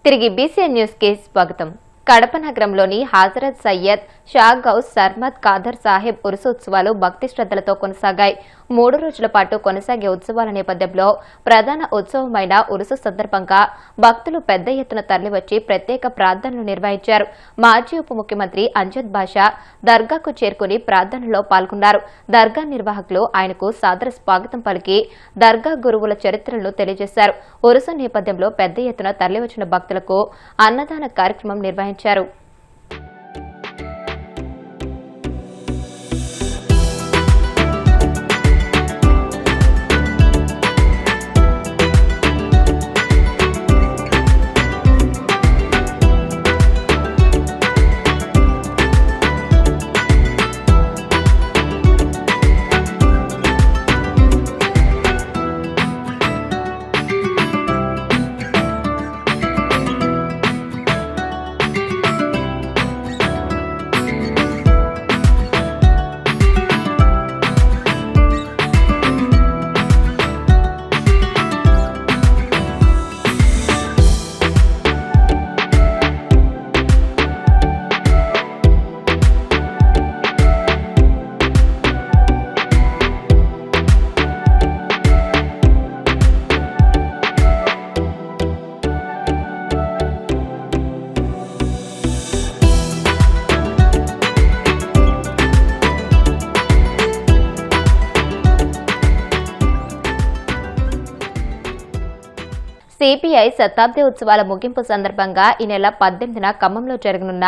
తిరిగి BCN news కి స్వాగతం. కడప నగరంలోని హజరత్ సయ్యద్ షా గౌస్ సర్మద్ ఖాదర్ సాహెబ్ ఉరుసోత్సవాలు భక్తి శ్రద్ధలతో కొనసాగాయి. 3 రోజుల పాటు కొనసాగే ఉత్సవాల నేపథ్యంలో ప్రధాన ఉత్సవమైన ఉరుసు సందర్భంగా భక్తులు పెద్ద ఎత్తున తరలివచ్చి ప్రత్యేక ప్రార్థనలు నిర్వహించారు. మాజీ ఉప ముఖ్యమంత్రి అంజద్ బాషా దర్గాకు చేరుకుని ప్రార్థనలో పాల్గొన్నారు. దర్గా నిర్వాహకులు ఆయనకు సాదర స్వాగతం పలికి దర్గా గురువుల చరిత్రలను తెలియజేశారు. ఉరుసు నేపథ్యంలో పెద్ద ఎత్తున తరలివచ్చిన భక్తులకు అన్నదాన కార్యక్రమం నిర్వహించారు. సిపిఐ శతాబ్ది ఉత్సవాల ముగింపు సందర్భంగా ఈ నెల 18న ఖమ్మంలో జరగనున్న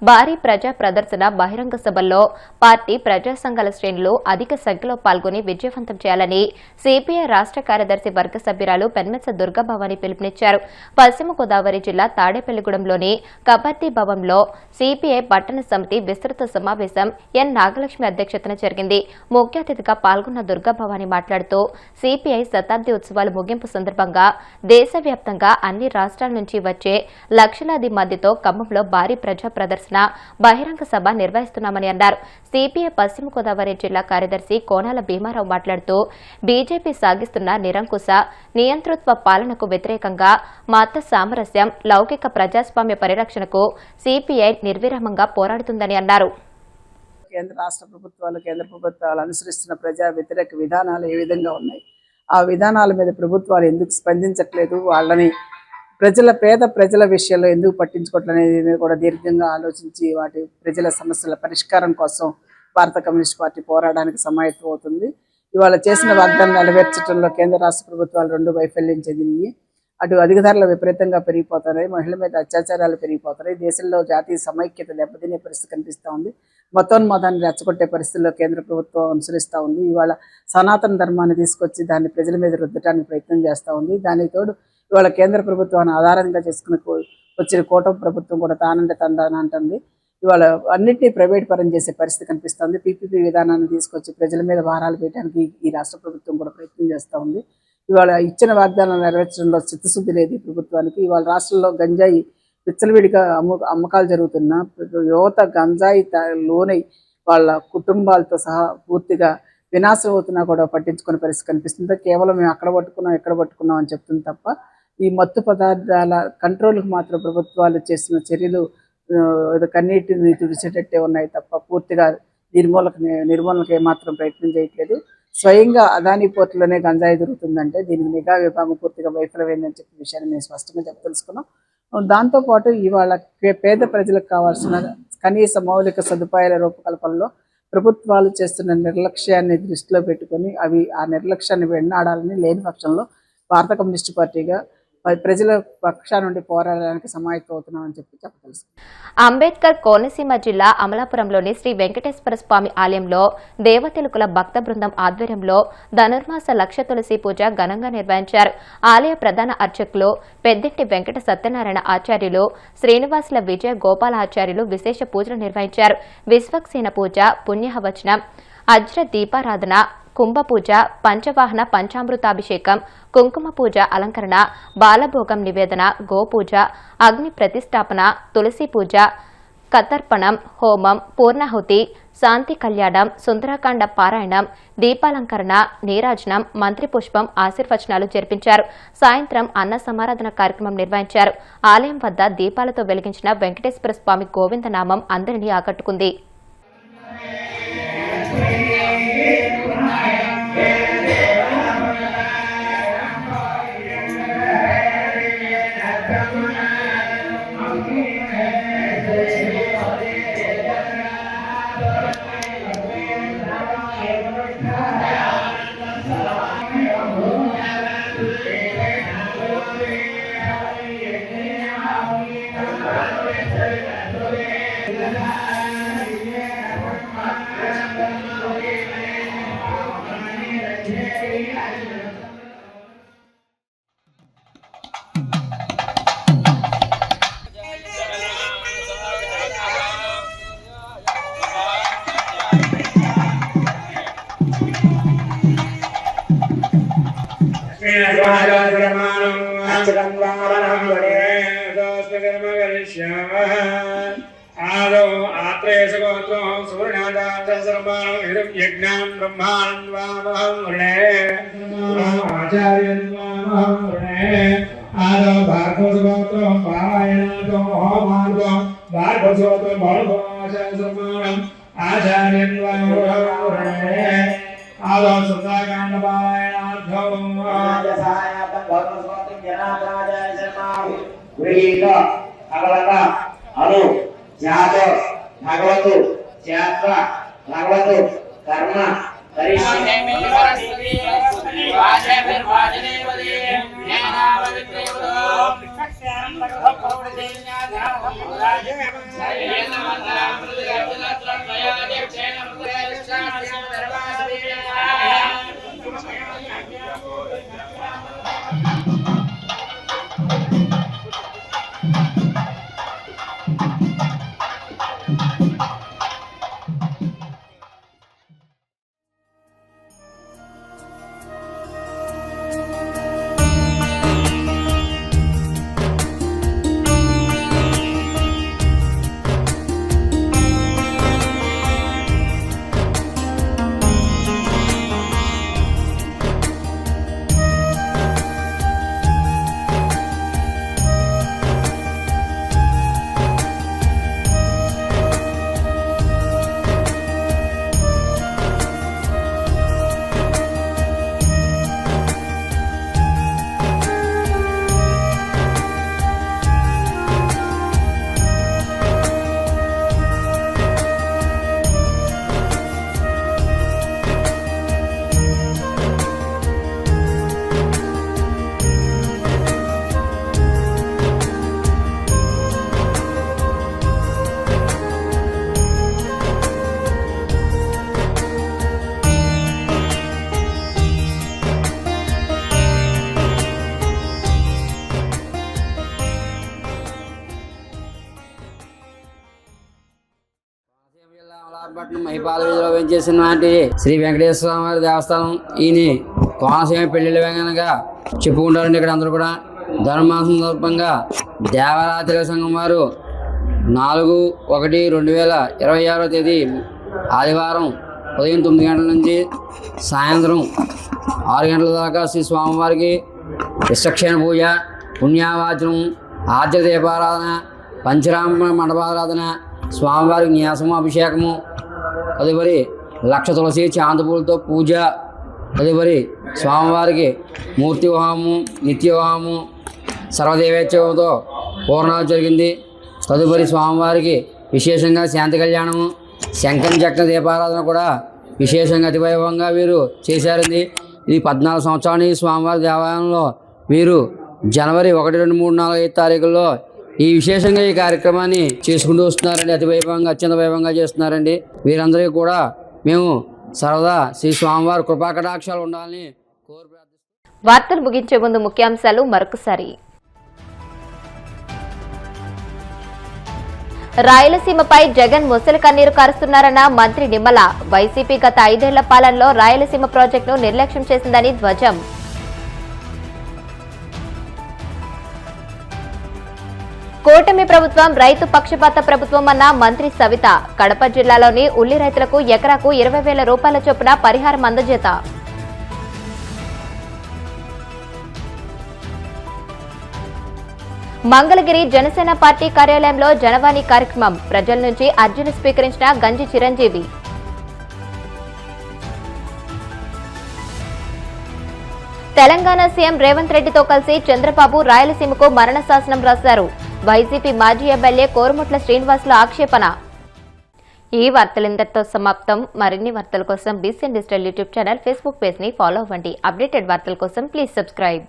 భారీ ప్రజా ప్రదర్శన బహిరంగ సభల్లో పార్టీ ప్రజా సంఘాల శ్రేణులు అధిక సంఖ్యలో పాల్గొని విజయవంతం చేయాలని సిపిఐ రాష్ట్ర కార్యదర్శి వర్గ సభ్యురాలు పెన్మెత్స దుర్గాభవాని పిలుపునిచ్చారు. పశ్చిమ గోదావరి జిల్లా తాడేపల్లిగూడెంలోని కబర్దీ భవన్లో సిపిఐ పట్టణ సమితి విస్తృత సమావేశం ఎన్ నాగలక్ష్మి అధ్యక్షతన జరిగింది. ముఖ్య అతిథిగా పాల్గొన్న దుర్గాభవాని మాట్లాడుతూ సిపిఐ శతాబ్ది ఉత్సవాల ముగింపు సందర్భంగా దేశవ్యాప్తంగా అన్ని రాష్ట్రాల నుంచి వచ్చే లక్షలాది మందితో ఖమ్మంలో భారీ ప్రజా ప్రదర్శన బహిరంగ సభ నిర్వహిస్తున్నామని అన్నారు. సిపిఐ పశ్చిమ గోదావరి జిల్లా కార్యదర్శి కోనాల భీమారావు మాట్లాడుతూ బీజేపీ సాగిస్తున్న నిరంకుశ నియంతృత్వ పాలనకు వ్యతిరేకంగా మత సామరస్యం, లౌకిక ప్రజాస్వామ్య పరిరక్షణకు సిపిఐ నిర్విరామంగా పోరాడుతుందని అన్నారు. కేంద్ర రాష్ట్ర ప్రభుత్వాలు, కేంద్ర ప్రభుత్వాలు అనుసరిస్తున్న ప్రజా వ్యతిరేక విధానాలు ఏ విధంగా ఉన్నాయి, ఆ విధానాల మీద ప్రభుత్వాలు ఎందుకు స్పందించట్లేదు, వాళ్ళని పేద ప్రజల విషయాల్లో ఎందుకు పట్టించుకోవట్లనేది కూడా దీర్ఘంగా ఆలోచించి వాటి ప్రజల సమస్యల పరిష్కారం కోసం భారత కమ్యూనిస్ట్ పార్టీ పోరాడానికి సమాయత్తం అవుతుంది. ఇవాళ చేసిన వాగ్దానం నెరవేర్చడంలో కేంద్ర రాష్ట్ర ప్రభుత్వాలు రెండు వైఫల్యం చెందినవి. అటు అధిక ధరలు విపరీతంగా పెరిగిపోతున్నాయి, మహిళల మీద అత్యాచారాలు పెరిగిపోతున్నాయి, దేశంలో జాతీయ సమైక్యత దెబ్బతినే పరిస్థితి కనిపిస్తూ ఉంది. మతోన్మాదాన్ని రెచ్చగొట్టే పరిస్థితుల్లో కేంద్ర ప్రభుత్వం అనుసరిస్తూ ఉంది. ఇవాళ సనాతన ధర్మాన్ని తీసుకొచ్చి దాన్ని ప్రజల మీద రుద్దటానికి ప్రయత్నం చేస్తూ ఉంది. దానికి తోడు ఇవాళ కేంద్ర ప్రభుత్వాన్ని ఆధారంగా చేసుకుని వచ్చిన కూటమి ప్రభుత్వం కూడా తానంటే తందాన అంటుంది. ఇవాళ అన్నింటినీ ప్రైవేట్ పరం చేసే పరిస్థితి కనిపిస్తుంది. పీపీపీ విధానాన్ని తీసుకొచ్చి ప్రజల మీద భారాలు వేయడానికి ఈ రాష్ట్ర ప్రభుత్వం కూడా ప్రయత్నం చేస్తూ ఉంది. ఇవాళ ఇచ్చిన వాగ్దానాలు నెరవేర్చడంలో చిత్తశుద్ధి లేదు ఈ ప్రభుత్వానికి. ఇవాళ రాష్ట్రంలో గంజాయి విచ్చలవిడిగా అమ్మకాలు జరుగుతున్న యువత గంజాయి లోనై వాళ్ళ కుటుంబాలతో సహా పూర్తిగా వినాశం అవుతున్నా కూడా పట్టించుకునే పరిస్థితి కనిపిస్తుంది. కేవలం మేము అక్కడ పట్టుకున్నాం ఇక్కడ పట్టుకున్నాం అని చెప్తుంది తప్ప ఈ మత్తు పదార్థాల కంట్రోల్కి మాత్రం ప్రభుత్వాలు చేసిన చర్యలు కన్నీటిని తుడిచేటట్టే ఉన్నాయి తప్ప పూర్తిగా నిర్మూలనకి ఏమాత్రం ప్రయత్నం చేయట్లేదు. స్వయంగా అదానీ పోర్టులోనే గంజాయి దొరుకుతుందంటే దీనికి నిఘా విభాగం పూర్తిగా వైఫల్యమైందని చెప్పే విషయాన్ని మేము స్పష్టంగా తెలుసుకున్నాం. దాంతోపాటు ఇవాళ పేద ప్రజలకు కావాల్సిన కనీస మౌలిక సదుపాయాల రూపకల్పనలో ప్రభుత్వాలు చేస్తున్న నిర్లక్ష్యాన్ని దృష్టిలో పెట్టుకొని ఆ నిర్లక్ష్యాన్ని వెన్నాడాలని లేని పక్షంలో భారత కమ్యూనిస్ట్ పార్టీగా ప్రజల పక్షా నుండి పోరాడడానికి సమాయత్తం అవుతున్నామని చెప్పదలుసు. అంబేద్కర్ కోనసీమ జిల్లా అమలాపురంలోని శ్రీ వెంకటేశ్వర స్వామి ఆలయంలో దేవతెలుకుల భక్త బృందం ఆధ్వర్యంలో ధనుర్మాస లక్ష తులసి పూజ ఘనంగా నిర్వహించారు. ఆలయ ప్రధాన అర్చకులు పెద్దింటి వెంకట సత్యనారాయణ ఆచార్యులు, శ్రీనివాసుల విజయ గోపాల ఆచార్యులు విశేష పూజలు నిర్వహించారు. విశ్వక్సేన పూజ, పుణ్యహవచనం, అజ్ర దీపారాధన, కుంభపూజ, పంచవాహన పంచామృతాభిషేకం, కుంకుమ పూజ అలంకరణ, బాలభోగం నివేదన, గోపూజ, అగ్ని ప్రతిష్టాపన, తులసి పూజ, కతర్పణం, హోమం, పూర్ణాహుతి, శాంతి కళ్యాణం, సుందరకాండ పారాయణం, దీపాలంకరణ, నీరాజనం, మంత్రి పుష్పం, ఆశీర్వచనాలు జరిపించారు. సాయంత్రం అన్న సమారాధన కార్యక్రమం నిర్వహించారు. ఆలయం వద్ద దీపాలతో వెలిగించిన వెంకటేశ్వర స్వామి గోవిందనామం అందరినీ ఆకట్టుకుంది. మహిపాల వీధిలో వెంచేసినటువంటి శ్రీ వెంకటేశ్వర స్వామి వారి దేవస్థానం. ఈయన కోనసీమ పెళ్లిళ్ళ వెంగనగా చెప్పుకుంటారండి. ఇక్కడ అందరూ కూడా ధర్మాసం సందర్భంగా దేవరాత్రి సంఘం వారు 4/1/2026 తేదీ ఆదివారం ఉదయం 9 గంటల నుంచి సాయంత్రం 6 గంటల దాకా శ్రీ స్వామివారికి విశ్వక్షేణ పూజ, పుణ్యావాచనం, ఆద్య దీపారాధన, పంచరామ మండపారాధన, స్వామివారికి న్యాసము, అభిషేకము, తదుపరి 1,00,000 తులసి చాందపూలతో పూజ, తదుపరి స్వామివారికి మూర్తి హోమము, నిత్య హోమము, సర్వదేవేచ్ఛతో పూర్ణాలు జరిగింది. తదుపరి స్వామివారికి విశేషంగా శాంతి కళ్యాణము, శంఖం చక్ర దీపారాధన కూడా విశేషంగా అతి వైభవంగా వీరు చేశారండి. ఇది 14 సంవత్సరాల నుంచి స్వామివారి దేవాలయంలో వీరు జనవరి 1, 2, 3, 4, 5 తారీఖుల్లో ఈ విశేషంగా ఈ కార్యక్రమాన్ని చేసుకుంటూ వస్తున్నారండి. అతి వైభవంగా, అత్యంత వైభవంగా చేస్తున్నారండి. వీరందరికీ కూడా మేము సర్వదా శ్రీ స్వామివారి కృపాకటాక్షాలు ఉండాలని కోరి ప్రార్థిస్తున్నాం. వార్తలు ముగించే ముందు ముఖ్యాంశాలు మరొకసారి. రాయలసీమపై జగన్ ముసలి కన్నీరు కారుస్తున్నారన్న మంత్రి నిమ్మల. వైసీపీ గత 5 ఏళ్ల పాలనలో రాయలసీమ ప్రాజెక్టును నిర్లక్ష్యం చేసిందని ధ్వజం. కూటమి ప్రభుత్వం రైతు పక్షపాత ప్రభుత్వం అన్న మంత్రి సవిత. కడప జిల్లాలోని ఉల్లి రైతులకు ఎకరాకు 20,000 రూపాయల చొప్పున పరిహారం అందజేత. మంగళగిరి జనసేన పార్టీ కార్యాలయంలో జనవాణి కార్యక్రమం. ప్రజల నుంచి అర్జీలు స్వీకరించిన గంజి చిరంజీవి. తెలంగాణ సీఎం రేవంత్ రెడ్డితో కలిసి చంద్రబాబు రాయలసీమకు మరణ శాసనం రాశారు. వైసీపీ మాజీ ఎమ్మెల్యే కోరుముట్ల శ్రీనివాసుల ఆక్షేపణ. ఈ వార్తలింతటితో సమాప్తం. మరిన్ని వార్తల కోసం BCN digital YouTube channel, Facebook page ని ఫాలో అవ్వండి. అప్డేటెడ్ వార్తల కోసం ప్లీజ్ సబ్స్క్రైబ్.